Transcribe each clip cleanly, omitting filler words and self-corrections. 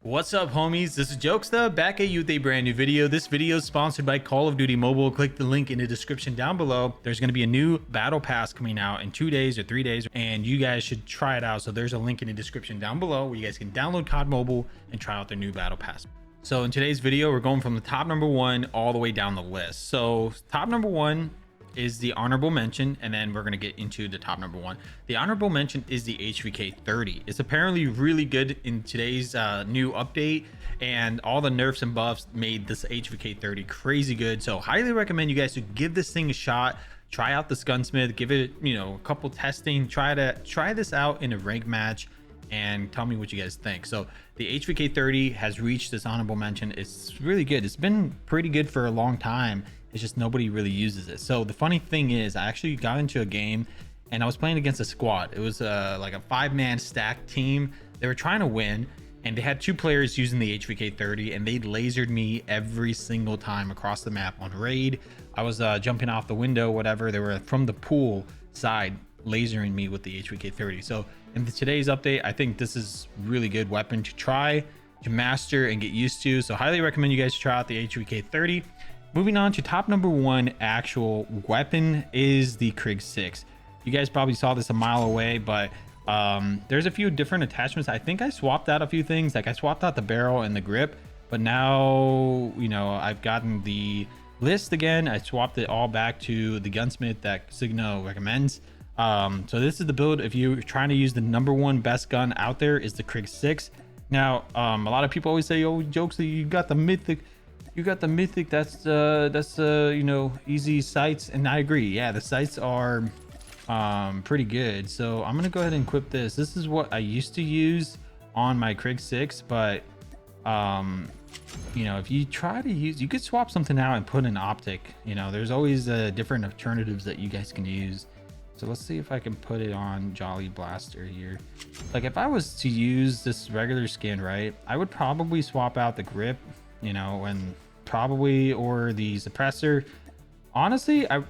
What's up, homies? This is Jokesta back at you with a brand new video. This video is sponsored by Call of Duty Mobile. Click the link in the description down below. There's going to be a new battle pass coming out in 2 days or 3 days, and you guys should try it out. So there's a link in the description down below where you guys can download COD Mobile and try out their new battle pass. So in today's video, we're going from the top number 1 all the way down the list. So top number 1 is the honorable mention, and then we're going to get into the top number 1. The honorable mention is the HVK 30. It's apparently really good in today's new update, and all the nerfs and buffs made this HVK 30 crazy good. So highly recommend you guys to give this thing a shot. Try out this Gunsmith, give it a couple testing, try this out in a rank match and tell me what you guys think. So the HVK 30 has reached this honorable mention. It's really good. It's been pretty good for a long time. It's just nobody really uses it. So the funny thing is, I actually got into a game and I was playing against a squad. It was like a 5-man stack team. They were trying to win, and they had 2 players using the HVK 30, and they lasered me every single time across the map on raid. I was jumping off the window, whatever. They were from the pool side lasering me with the HVK 30. So in today's update, I think this is really good weapon to try, to master, and get used to. So highly recommend you guys try out the HVK 30. Moving on to top number 1 actual weapon is the Krig 6. You guys probably saw this a mile away, but there's a few different attachments. I think I swapped out a few things. Like I swapped out the barrel and the grip, but now I've gotten the list again. I swapped it all back to the Gunsmith that Signal recommends. So this is the build if you're trying to use the number 1 best gun out there is the Krig 6. Now a lot of people always say, oh, Jokes, you got the mythic. You got the mythic, that's easy sights, and I agree. Yeah, the sights are pretty good. So I'm gonna go ahead and equip this. This is what I used to use on my Krig 6, but if you try to use, you could swap something out and put an optic. There's always different alternatives that you guys can use. So let's see if I can put it on Jolly Blaster here. Like if I was to use this regular skin, right, I would probably swap out the grip, or the suppressor. Honestly, I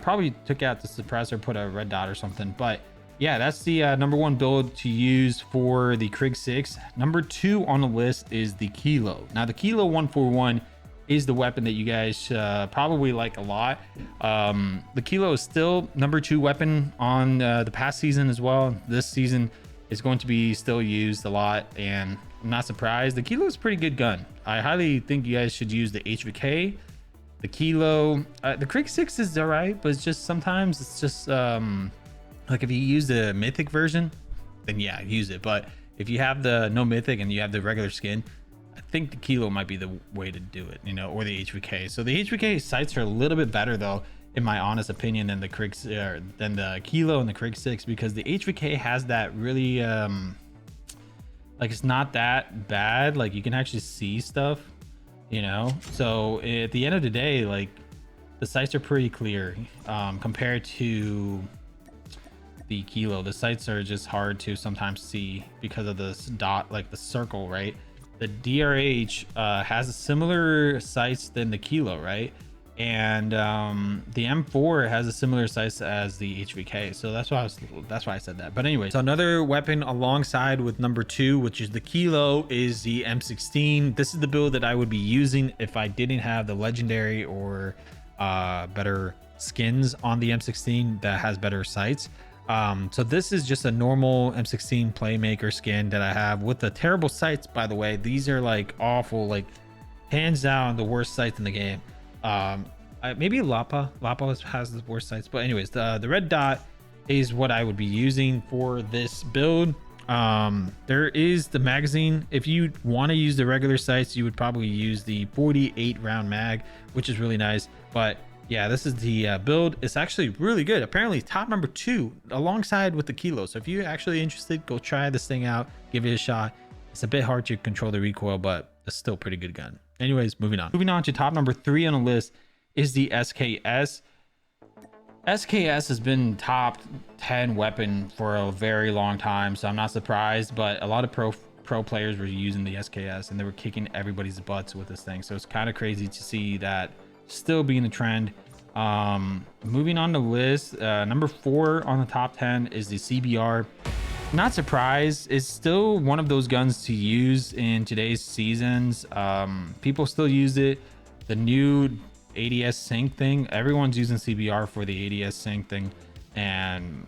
probably took out the suppressor, put a red dot or something. But yeah, that's the number 1 build to use for the Krig 6. Number 2 on the list is the Kilo. Now the Kilo 141 is the weapon that you guys probably like a lot. The Kilo is still number 2 weapon on the past season as well. This season is going to be still used a lot, and I'm not surprised. The Kilo is a pretty good gun. I highly think you guys should use the HVK, the Kilo. The Krig 6 is all right, but it's just sometimes it's just like if you use the mythic version, then yeah, use it. But if you have the no mythic and you have the regular skin, I think the Kilo might be the way to do it, or the HVK. So the HVK sights are a little bit better though, in my honest opinion, than the Kilo and the Krig 6, because the HVK has that really like it's not that bad. Like you can actually see stuff, so at the end of the day, like the sights are pretty clear compared to the Kilo. The sights are just hard to sometimes see because of this dot, like the circle, right? The DRH has a similar sights than the Kilo, right? And the M4 has a similar size as the HVK, so that's why I said that. But anyway, so another weapon alongside with number 2, which is the Kilo, is the M16. This is the build that I would be using if I didn't have the legendary or better skins on the M16 that has better sights. So this is just a normal M16 playmaker skin that I have with the terrible sights. By the way, these are like awful, like hands down the worst sights in the game. Maybe Lapa has the worst sights, but anyways, the red dot is what I would be using for this build. There is the magazine. If you want to use the regular sights, you would probably use the 48 round mag, which is really nice. But yeah, this is the build. It's actually really good. Apparently top number 2 alongside with the Kilo. So if you're actually interested, go try this thing out, give it a shot. It's a bit hard to control the recoil, but it's still a pretty good gun. Anyways, moving on to top number 3 on the list is the SKS. SKS has been top 10 weapon for a very long time, so I'm not surprised, but a lot of pro players were using the SKS and they were kicking everybody's butts with this thing. So it's kind of crazy to see that still being the trend. Moving on the list, number 4 on the top 10 is the CBR. Not surprised. It's still one of those guns to use in today's seasons. People still use it. The new ADS sync thing, everyone's using CBR for the ADS sync thing, and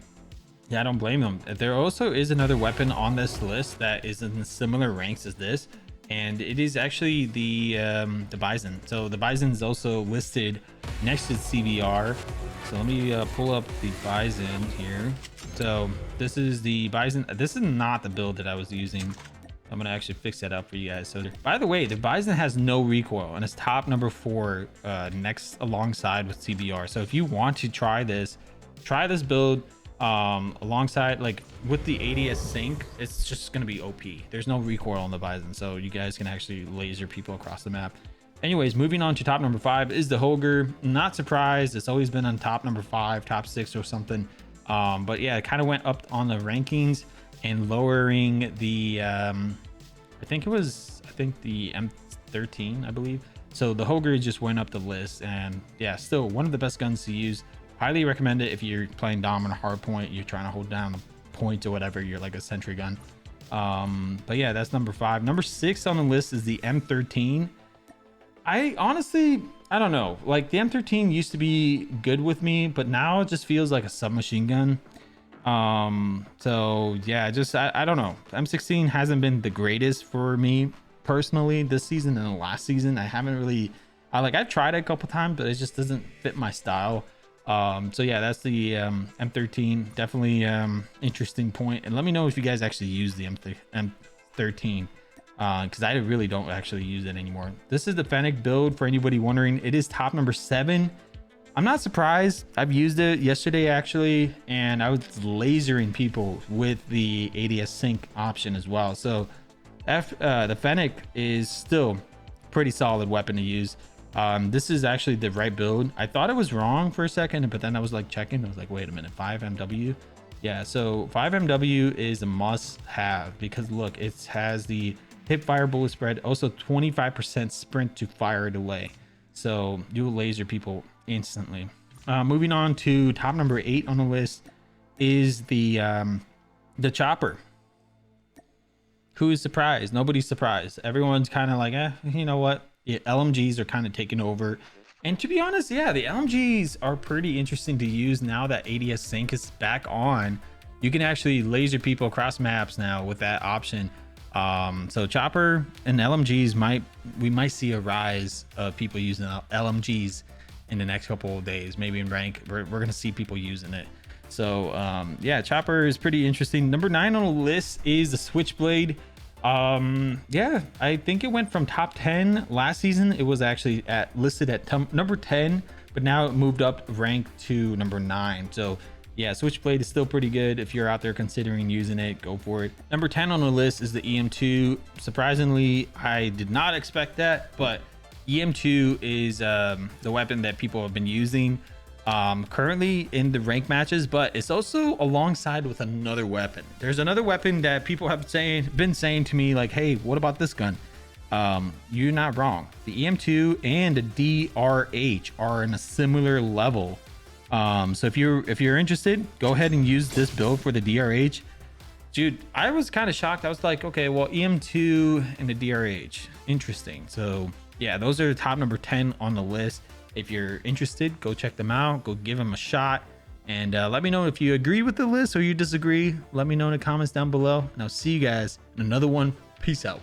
yeah, I don't blame them. There also is another weapon on this list that is in similar ranks as this, and it is actually the Bison. So the Bison is also listed next to CBR. So let me pull up the Bison here. So this is the Bison. This is not the build that I was using. I'm gonna actually fix that up for you guys. So by the way, the Bison has no recoil and it's top number 4 next alongside with CBR. So if you want to try this build alongside, like with the ADS sync, it's just gonna be OP. There's no recoil on the Bison, so you guys can actually laser people across the map. Anyways, moving on to top number 5 is the Hogan. Not surprised, it's always been on top number 5, top 6 or something. But yeah, it kind of went up on the rankings and lowering the I think the M13, I believe. So the Hogan just went up the list, and yeah, still one of the best guns to use. Highly recommend it if you're playing dominant hardpoint, you're trying to hold down a point or whatever, you're like a sentry gun. But yeah, that's number 5. Number 6 on the list is the M13. I honestly, I don't know, like the M13 used to be good with me, but now it just feels like a submachine gun. So yeah, just I don't know, M16 hasn't been the greatest for me personally this season and the last season. I haven't really, I've tried it a couple times, but it just doesn't fit my style. So yeah, that's the M13. Definitely interesting point, and let me know if you guys actually use the M13, because I really don't actually use it anymore. This is the Fennec build, for anybody wondering. It is top number 7. I'm not surprised. I've used it yesterday actually, and I was lasering people with the ADS sync option as well. So the Fennec is still pretty solid weapon to use. This is actually the right build. I thought it was wrong for a second, but then I was like checking, I was like, wait a minute, 5MW. Yeah, so 5MW is a must have, because look, it has the hip fire bullet spread, also 25% sprint to fire delay, so you'll laser people instantly. Moving on to top number 8 on the list is the chopper. Who is surprised? Nobody's surprised. Everyone's kind of like, you know what, yeah, LMGs are kind of taking over. And to be honest, yeah, the LMGs are pretty interesting to use now that ADS sync is back on. You can actually laser people across maps now with that option. So chopper and LMGs we might see a rise of people using LMGs in the next couple of days. Maybe in rank, we're gonna see people using it. So yeah, chopper is pretty interesting. Number 9 on the list is the Switchblade. Yeah, I think it went from top 10 last season. It was actually listed at number 10, but now it moved up rank to number 9. So yeah, Switchblade is still pretty good. If you're out there considering using it, go for it. Number 10 on the list is the EM2. Surprisingly, I did not expect that, but EM2 is the weapon that people have been using currently in the rank matches, but it's also alongside with another weapon. There's another weapon that people have been saying to me, like, hey, what about this gun? You're not wrong. The EM2 and the DRH are in a similar level. So if you're interested, go ahead and use this build for the DRH. Dude, I was kind of shocked. I was like, okay, well, EM2 and the DRH, interesting. So yeah, those are the top number 10 on the list. If you're interested, go check them out, go give them a shot, and let me know if you agree with the list or you disagree. Let me know in the comments down below, and I'll see you guys in another one. Peace out.